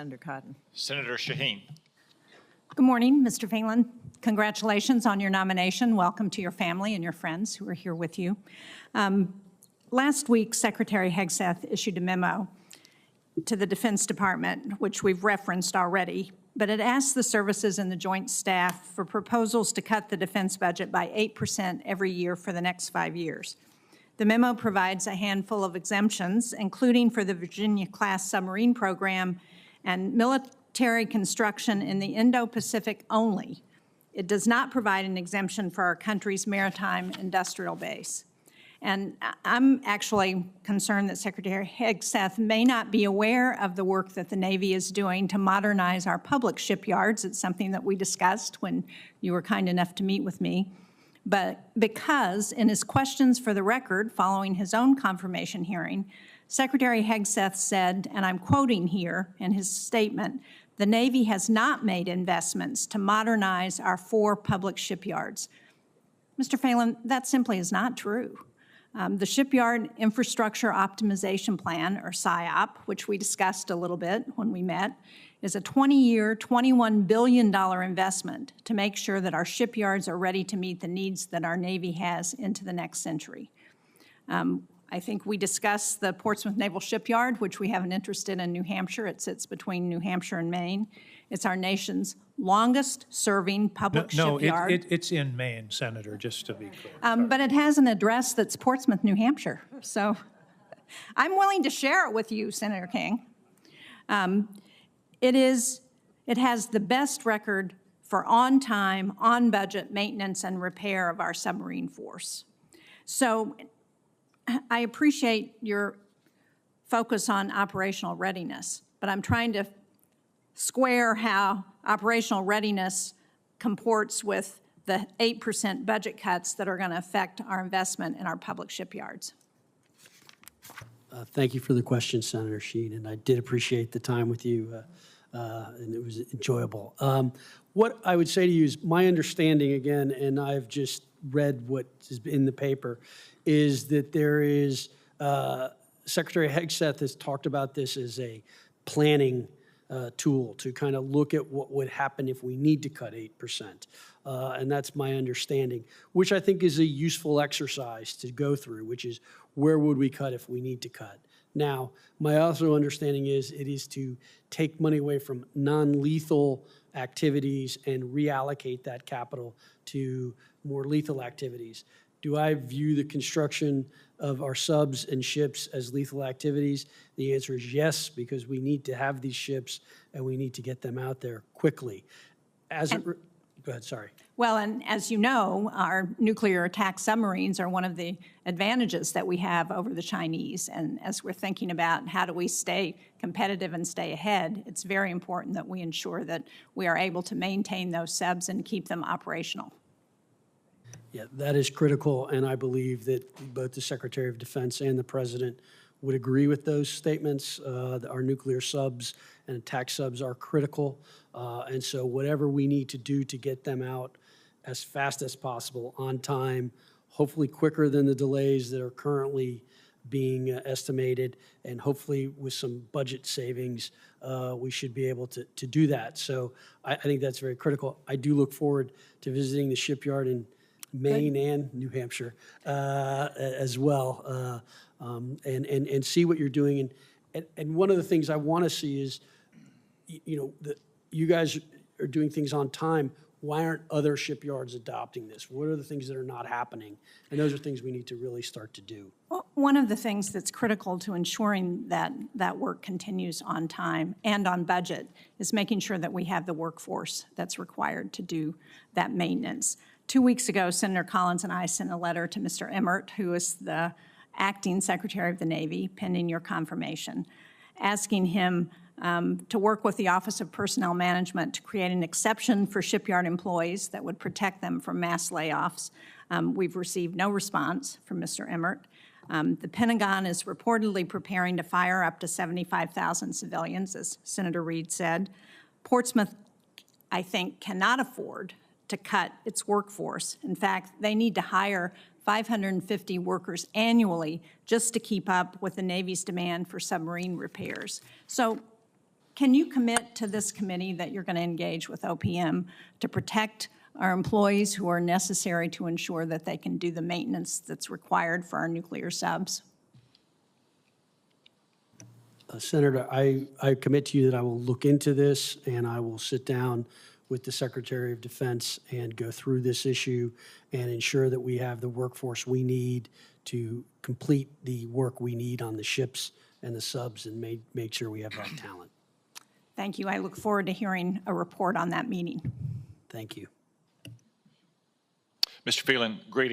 Senator Cotton. Senator Shaheen. Good morning, Mr. Phelan. Congratulations on your nomination. Welcome to your family and your friends who are here with you. Last week, Secretary Hegseth issued a memo to the Defense Department, which we've referenced already, but it asked the services and the Joint Staff for proposals to cut the defense budget by 8% every year for the next 5 years. The memo provides a handful of exemptions, including for the Virginia-class submarine program and military construction in the Indo-Pacific only. It does not provide an exemption for our country's maritime industrial base. And I'm actually concerned that Secretary Hegseth may not be aware of the work that the Navy is doing to modernize our public shipyards. It's something that we discussed when you were kind enough to meet with me. But because in his questions for the record following his own confirmation hearing, Secretary Hegseth said, and I'm quoting here in his statement, the Navy has not made investments to modernize our 4 public shipyards. Mr. Phelan, that simply is not true. The Shipyard Infrastructure Optimization Plan, or SIOP, which we discussed a little bit when we met, is a 20-year, $21 billion investment to make sure that our shipyards are ready to meet the needs that our Navy has into the next century. I think we discussed the Portsmouth Naval Shipyard, which we have an interest in New Hampshire. It sits between New Hampshire and Maine. It's our nation's longest-serving public shipyard. No, it's in Maine, Senator, just to be clear. But it has an address that's Portsmouth, New Hampshire. So I'm willing to share it with you, Senator King. It has the best record for on-time, on-budget maintenance and repair of our submarine force. So I appreciate your focus on operational readiness, but I'm trying to square how operational readiness comports with the 8% budget cuts that are going to affect our investment in our public shipyards. Thank you for the question, Senator Shaheen, and I did appreciate the time with you, and it was enjoyable. What I would say to you is my understanding, again, and I've just read what is in the paper, is that there is, Secretary Hegseth has talked about this as a planning tool to kind of look at what would happen if we need to cut 8%. And that's my understanding, which I think is a useful exercise to go through, which is where would we cut if we need to cut. Now, my also understanding is it is to take money away from non-lethal activities and reallocate that capital to more lethal activities. Do I view the construction of our subs and ships as lethal activities? The answer is yes, because we need to have these ships and we need to get them out there quickly. Go ahead, sorry. Well, and as you know, our nuclear attack submarines are one of the advantages that we have over the Chinese. And as we're thinking about how do we stay competitive and stay ahead, it's very important that we ensure that we are able to maintain those subs and keep them operational. Yeah, that is critical, and I believe that both the Secretary of Defense and the President would agree with those statements. Our nuclear subs and attack subs are critical, and so whatever we need to do to get them out as fast as possible, on time, hopefully quicker than the delays that are currently being estimated, and hopefully with some budget savings, we should be able to do that. So I think that's very critical. I do look forward to visiting the shipyard in Maine and New Hampshire as well, and see what you're doing. And one of the things I want to see is, you guys are doing things on time. Why aren't other shipyards adopting this? What are the things that are not happening? And those are things we need to really start to do. Well, one of the things that's critical to ensuring that that work continues on time and on budget is making sure that we have the workforce that's required to do that maintenance. 2 weeks ago, Senator Collins and I sent a letter to Mr. Emmert, who is the acting Secretary of the Navy, pending your confirmation, asking him to work with the Office of Personnel Management to create an exception for shipyard employees that would protect them from mass layoffs. We've received no response from Mr. Emmert. The Pentagon is reportedly preparing to fire up to 75,000 civilians, as Senator Reid said. Portsmouth, I think, cannot afford to cut its workforce. In fact, they need to hire 550 workers annually just to keep up with the Navy's demand for submarine repairs. So Can you commit to this committee that you're going to engage with OPM to protect our employees who are necessary to ensure that they can do the maintenance that's required for our nuclear subs? Senator, I commit to you that I will look into this, and I will sit down with the Secretary of Defense and go through this issue and ensure that we have the workforce we need to complete the work we need on the ships and the subs, and make sure we have that talent. Thank you. I look forward to hearing a report on that meeting. Thank you. Mr. Phelan, great